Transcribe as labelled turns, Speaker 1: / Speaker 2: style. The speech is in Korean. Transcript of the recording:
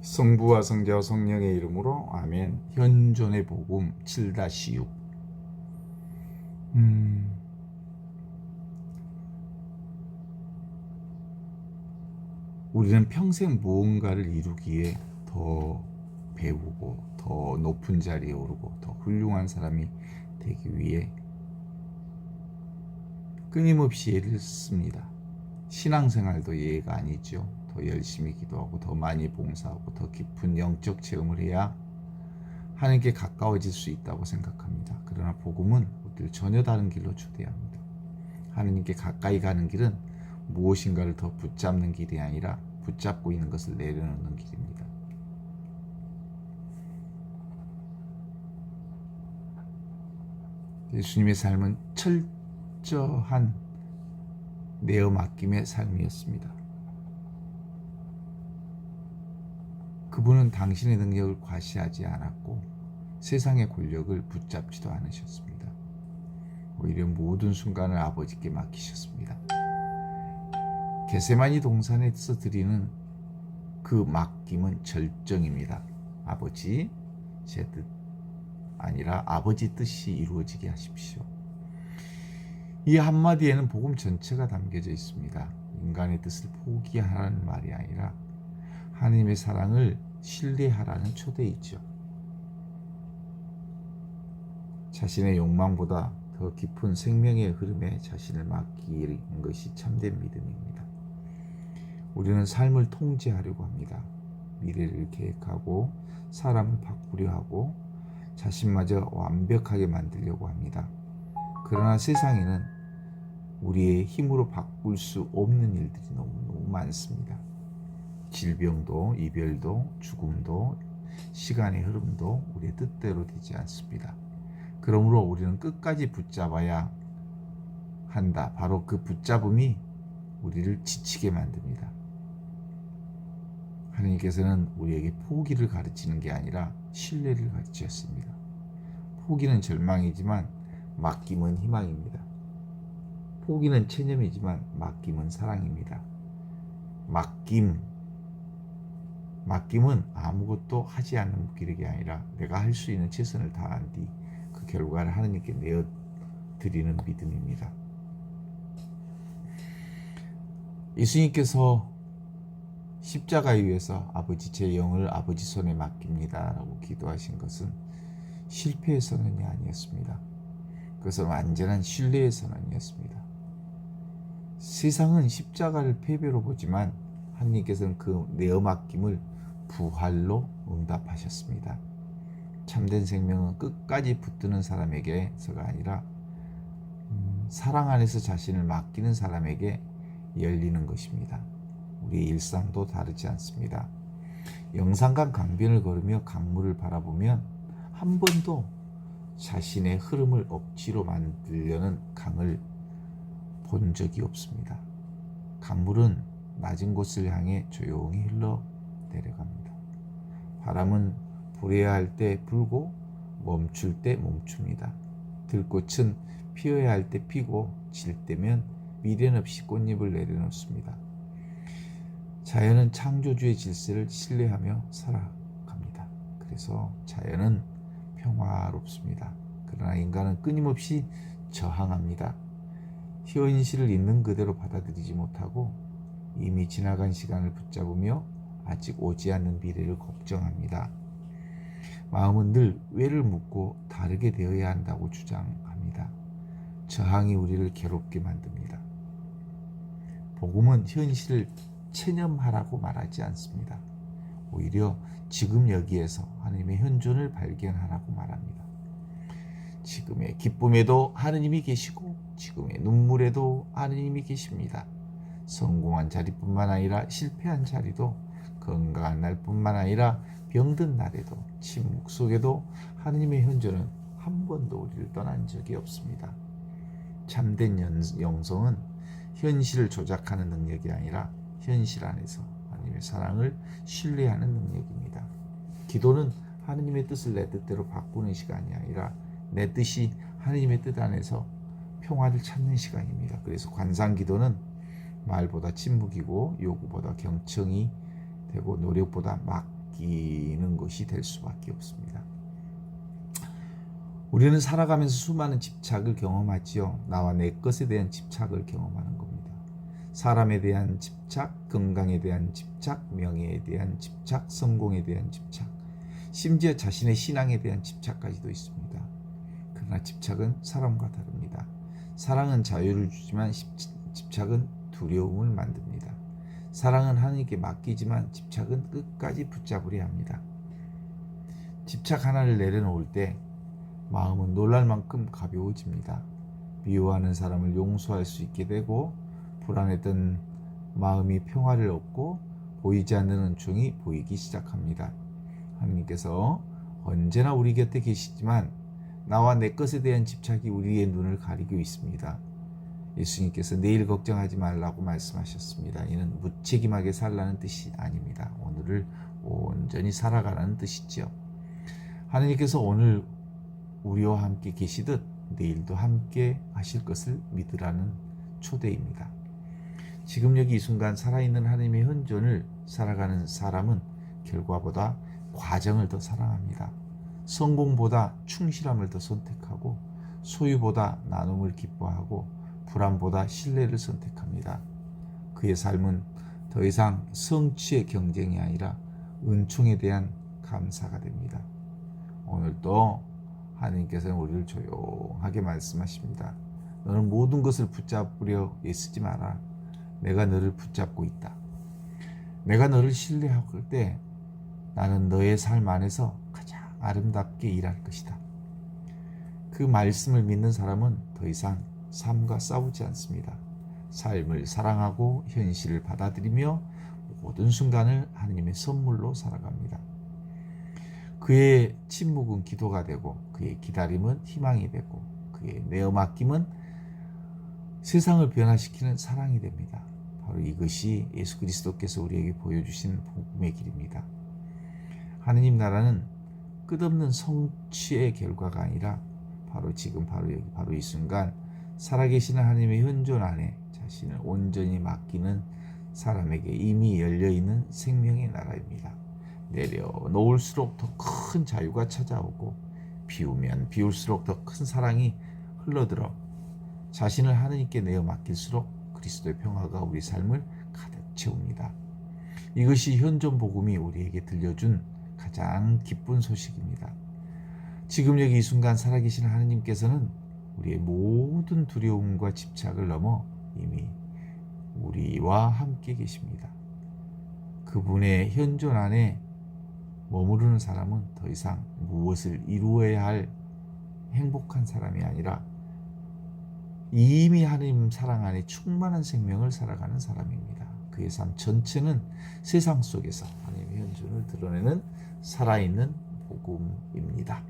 Speaker 1: 성부와 성자와 성령의 이름으로 아멘. 현존의 복음 7-6. 우리는 평생 무언가를 이루기에 더 배우고 더 높은 자리에 오르고 더 훌륭한 사람이 되기 위해 끊임없이 애를 씁니다. 신앙생활도 예가 아니죠. 더 열심히 기도하고 더 많이 봉사하고 더 깊은 영적 체험을 해야 하나님께 가까워질 수 있다고 생각합니다. 그러나 복음은 우리를 전혀 다른 길로 초대합니다. 하나님께 가까이 가는 길은 무엇인가를 더 붙잡는 길이 아니라 붙잡고 있는 것을 내려놓는 길입니다. 예수님의 삶은 철저한 내어 맡김의 삶이었습니다. 그분은 당신의 능력을 과시하지 않았고 세상의 권력을 붙잡지도 않으셨습니다. 오히려 모든 순간을 아버지께 맡기셨습니다. 겟세마니 동산에서 드리는 그 맡김은 절정입니다. 아버지, 제 뜻 아니라 아버지 뜻이 이루어지게 하십시오. 이 한마디에는 복음 전체가 담겨져 있습니다. 인간의 뜻을 포기하라는 말이 아니라 하나님의 사랑을 신뢰하라는 초대이죠. 자신의 욕망보다 더 깊은 생명의 흐름에 자신을 맡기는 것이 참된 믿음입니다. 우리는 삶을 통제하려고 합니다. 미래를 계획하고 사람을 바꾸려 하고 자신마저 완벽하게 만들려고 합니다. 그러나 세상에는 우리의 힘으로 바꿀 수 없는 일들이 너무 많습니다. 질병도, 이별도, 죽음도, 시간의 흐름도 우리의 뜻대로 되지 않습니다. 그러므로 우리는 끝까지 붙잡아야 한다. 바로 그 붙잡음이 우리를 지치게 만듭니다. 하나님께서는 우리에게 포기를 가르치는 게 아니라 신뢰를 가르치셨습니다. 포기는 절망이지만 맡김은 희망입니다. 포기는 체념이지만 맡김은 사랑입니다. 맡김은 아무것도 하지 않는 무기력이 아니라 내가 할 수 있는 최선을 다한 뒤 그 결과를 하나님께 내어드리는 믿음입니다. 예수님께서 십자가에 위해서 아버지 제 영을 아버지 손에 맡깁니다 라고 기도하신 것은 실패의 선언이 아니었습니다. 그것은 완전한 신뢰의 선언이었습니다. 세상은 십자가를 패배로 보지만 하나님께서는 그 내어 맡김을 부활로 응답하셨습니다. 참된 생명은 끝까지 붙드는 사람에게서가 아니라 사랑 안에서 자신을 맡기는 사람에게 열리는 것입니다. 우리의 일상도 다르지 않습니다. 영산강 강변을 걸으며 강물을 바라보면 한 번도 자신의 흐름을 억지로 만들려는 강을 본 적이 없습니다. 강물은 낮은 곳을 향해 조용히 흘러 내려갑니다. 바람은 불어야 할 때 불고 멈출 때 멈춥니다. 들꽃은 피어야 할 때 피고 질 때면 미련 없이 꽃잎을 내려놓습니다. 자연은 창조주의 질서를 신뢰하며 살아갑니다. 그래서 자연은 평화롭습니다. 그러나 인간은 끊임없이 저항합니다. 현실을 있는 그대로 받아들이지 못하고 이미 지나간 시간을 붙잡으며 아직 오지 않는 미래를 걱정합니다. 마음은 늘 왜를 묻고 다르게 되어야 한다고 주장합니다. 저항이 우리를 괴롭게 만듭니다. 복음은 현실을 체념하라고 말하지 않습니다. 오히려 지금 여기에서 하나님의 현존을 발견하라고 말합니다. 지금의 기쁨에도 하느님이 계시고 지금의 눈물에도 하느님이 계십니다. 성공한 자리뿐만 아니라 실패한 자리도, 건강한 날뿐만 아니라 병든 날에도, 침묵 속에도 하느님의 현존은 한 번도 우리를 떠난 적이 없습니다. 참된 영성은 현실을 조작하는 능력이 아니라 현실 안에서 하나님의 사랑을 신뢰하는 능력입니다. 기도는 하느님의 뜻을 내 뜻대로 바꾸는 시간이 아니라 내 뜻이 하느님의 뜻 안에서 평화를 찾는 시간입니다. 그래서 관상기도는 말보다 침묵이고 요구보다 경청이 되고 노력보다 느끼는 것이 될 수밖에 없습니다. 우리는 살아가면서 수많은 집착을 경험하지요. 나와 내 것에 대한 집착을 경험하는 겁니다. 사람에 대한 집착, 건강에 대한 집착, 명예에 대한 집착, 성공에 대한 집착, 심지어 자신의 신앙에 대한 집착까지도 있습니다. 그러나 집착은 사람과 다릅니다. 사랑은 자유를 주지만 집착은 두려움을 만듭니다. 사랑은 하나님께 맡기지만 집착은 끝까지 붙잡으려 합니다. 집착 하나를 내려놓을 때 마음은 놀랄 만큼 가벼워집니다. 미워하는 사람을 용서할 수 있게 되고 불안했던 마음이 평화를 얻고 보이지 않는 은총이 보이기 시작합니다. 하나님께서 언제나 우리 곁에 계시지만 나와 내 것에 대한 집착이 우리의 눈을 가리고 있습니다. 예수님께서 내일 걱정하지 말라고 말씀하셨습니다. 이는 무책임하게 살라는 뜻이 아닙니다. 오늘을 온전히 살아가라는 뜻이지요. 하나님께서 오늘 우리와 함께 계시듯 내일도 함께 하실 것을 믿으라는 초대입니다. 지금 여기 이 순간 살아있는 하나님의 현존을 살아가는 사람은 결과보다 과정을 더 사랑합니다. 성공보다 충실함을 더 선택하고 소유보다 나눔을 기뻐하고 불안보다 신뢰를 선택합니다. 그의 삶은 더 이상 성취의 경쟁이 아니라 은총에 대한 감사가 됩니다. 오늘도 하나님께서는 우리를 조용하게 말씀하십니다. 너는 모든 것을 붙잡으려 애쓰지 마라. 내가 너를 붙잡고 있다. 내가 너를 신뢰할 때 나는 너의 삶 안에서 가장 아름답게 일할 것이다. 그 말씀을 믿는 사람은 더 이상 삶과 싸우지 않습니다. 삶을 사랑하고 현실을 받아들이며 모든 순간을 하나님의 선물로 살아갑니다. 그의 침묵은 기도가 되고 그의 기다림은 희망이 되고 그의 내어 맡김은 세상을 변화시키는 사랑이 됩니다. 바로 이것이 예수 그리스도께서 우리에게 보여주신 복음의 길입니다. 하느님 나라는 끝없는 성취의 결과가 아니라 바로 지금 바로 여기 바로 이 순간 살아계시는 하나님의 현존 안에 자신을 온전히 맡기는 사람에게 이미 열려있는 생명의 나라입니다. 내려놓을수록 더 큰 자유가 찾아오고 비우면 비울수록 더 큰 사랑이 흘러들어 자신을 하느님께 내어 맡길수록 그리스도의 평화가 우리 삶을 가득 채웁니다. 이것이 현존 복음이 우리에게 들려준 가장 기쁜 소식입니다. 지금 여기 이 순간 살아계신 하느님께서는 우리의 모든 두려움과 집착을 넘어 이미 우리와 함께 계십니다. 그분의 현존 안에 머무르는 사람은 더 이상 무엇을 이루어야 할 행복한 사람이 아니라 이미 하나님 사랑 안에 충만한 생명을 살아가는 사람입니다. 그의 삶 전체는 세상 속에서 하나님의 현존을 드러내는 살아있는 복음입니다.